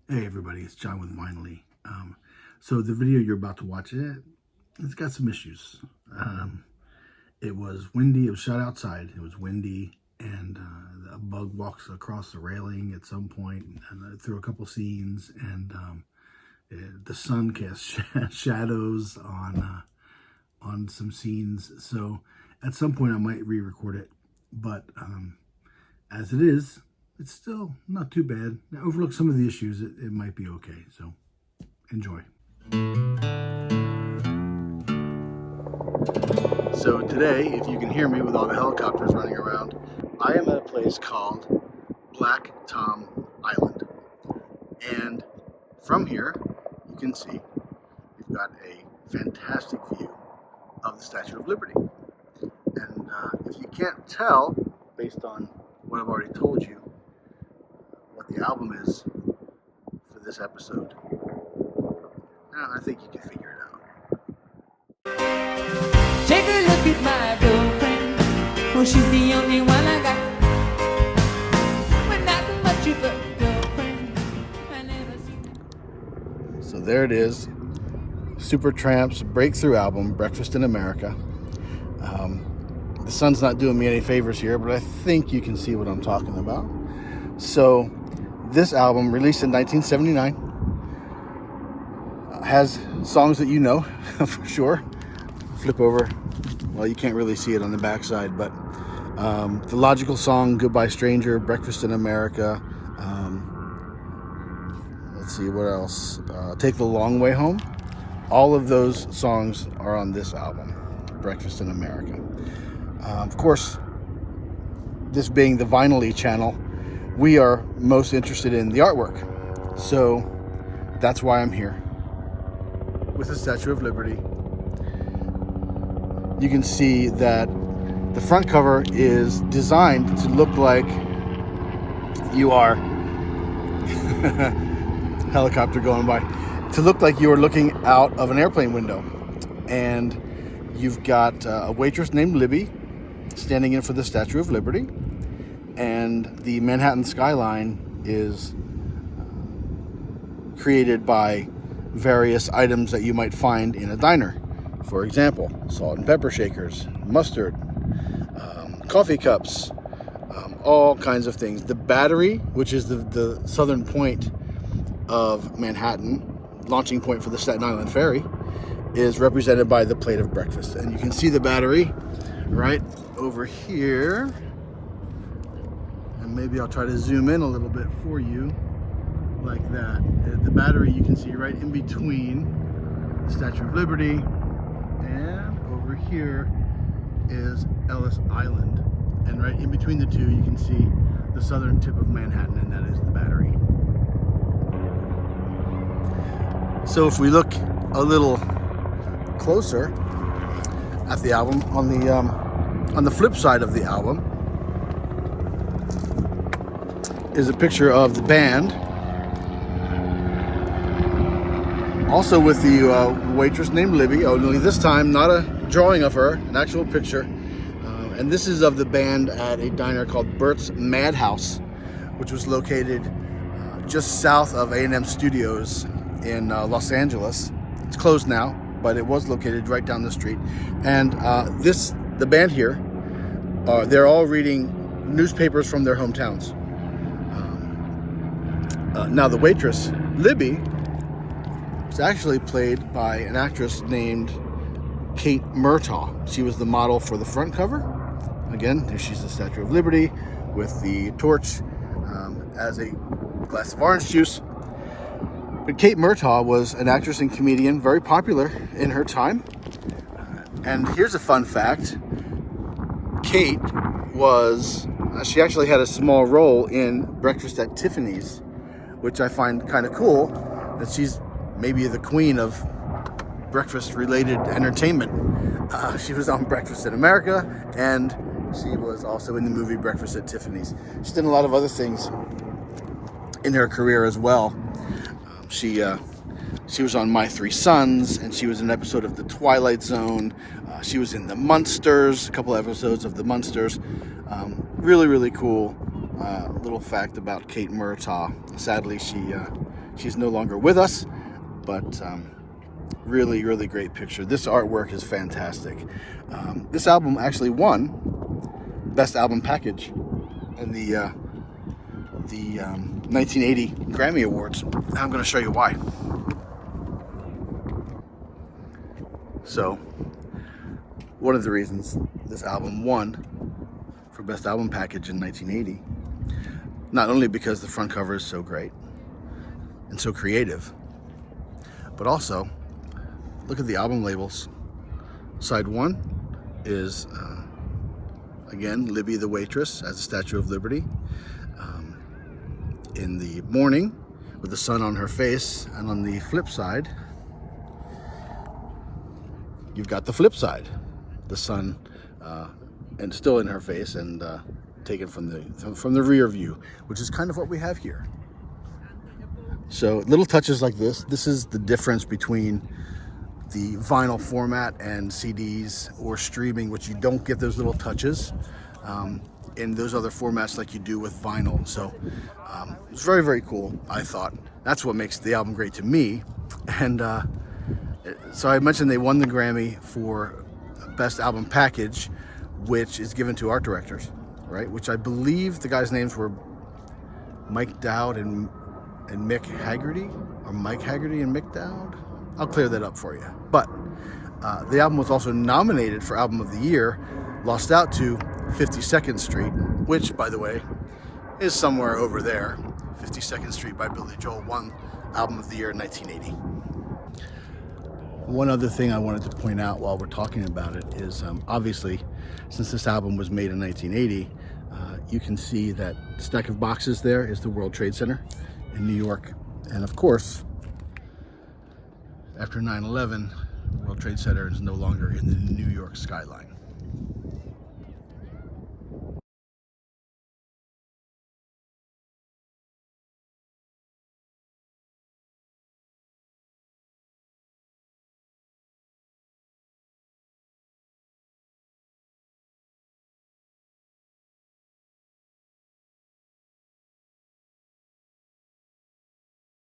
Hey everybody, it's John with Vynyly. So the video you're about to watch, it's got some issues. It was windy. It was shot outside. It was windy, and a bug walks across the railing at some point and through a couple scenes, and the sun casts shadows on some scenes. So at some point I might re-record it, but as it is, it's still not too bad. Now, overlook some of the issues, it might be okay. So enjoy. So today, if you can hear me with all the helicopters running around, I am at a place called Black Tom Island. And from here, you can see we've got a fantastic view of the Statue of Liberty. And if you can't tell, based on what I've already told you, what the album is for this episode, I think you can figure it out. Take a look at my girlfriend. Well, she's the only one I got. But not much of a girlfriend. I never seen her. So there it is, Supertramp's breakthrough album, Breakfast in America. The sun's not doing me any favors here, but I think you can see what I'm talking about. So this album, released in 1979, has songs that you know for sure. Flip over. Well, you can't really see it on the backside, but the logical song, Goodbye Stranger, Breakfast in America. Let's see, what else? Take the Long Way Home. All of those songs are on this album, Breakfast in America. Of course, this being the Vynyly channel, we are most interested in the artwork. So that's why I'm here with the Statue of Liberty. You can see that the front cover is designed to look like you are helicopter going by, to look like you are looking out of an airplane window, and you've got a waitress named Libby standing in for the Statue of Liberty, and the Manhattan skyline is created by various items that you might find in a diner. For example, salt and pepper shakers, mustard, coffee cups, all kinds of things. The Battery, which is the southern point of Manhattan, launching point for the Staten Island Ferry, is represented by the plate of breakfast. And you can see the Battery right over here. And maybe I'll try to zoom in a little bit for you, like that. The Battery you can see right in between the Statue of Liberty, and over here is Ellis Island. And right in between the two, you can see the southern tip of Manhattan, and that is the Battery. So if we look a little closer at the album, on the flip side of the album is a picture of the band, also with the waitress named Libby. Only this time not a drawing of her, an actual picture. And this is of the band at a diner called Bert's Madhouse, which was located just south of A&M Studios in Los Angeles. It's closed now, but it was located right down the street. And the band here, they're all reading newspapers from their hometowns. Now the waitress, Libby, was actually played by an actress named Kate Murtaugh. She was the model for the front cover. Again, there she's the Statue of Liberty with the torch as a glass of orange juice. But Kate Murtaugh was an actress and comedian, very popular in her time. And here's a fun fact. Kate she actually had a small role in Breakfast at Tiffany's, which I find kind of cool, that she's maybe the queen of breakfast-related entertainment. She was on Breakfast in America, and she was also in the movie Breakfast at Tiffany's. She's done a lot of other things in her career as well. She was on My Three Sons, and she was in an episode of The Twilight Zone. She was in The Munsters, a couple episodes of The Munsters. Really, really cool little fact about Kate Murtaugh. Sadly, She's no longer with us, but really, really great picture. This artwork is fantastic. This album actually won Best Album Package in the 1980 Grammy Awards. And I'm going to show you why. So, one of the reasons this album won for Best Album Package in 1980, not only because the front cover is so great and so creative, but also, look at the album labels. Side 1 is, again, Libby the waitress as the Statue of Liberty. In the morning, with the sun on her face, and on the flip side, you've got the flip side, the sun, and still in her face, and taken from the rear view, which is kind of what we have here. So little touches like this. This is the difference between the vinyl format and CDs or streaming, which you don't get those little touches in those other formats like you do with vinyl. So it's very, very cool, I thought. That's what makes the album great to me. And so I mentioned they won the Grammy for Best Album Package, which is given to art directors, right? Which I believe the guys' names were Mike Dowd and Mick Haggerty, or Mike Haggerty and Mick Dowd. I'll clear that up for you. But the album was also nominated for Album of the Year, lost out to 52nd Street, which, by the way, is somewhere over there. 52nd Street by Billy Joel won Album of the Year in 1980. One other thing I wanted to point out while we're talking about it is, obviously, since this album was made in 1980, you can see that stack of boxes there is the World Trade Center in New York. And of course, after 9/11, the World Trade Center is no longer in the New York skyline.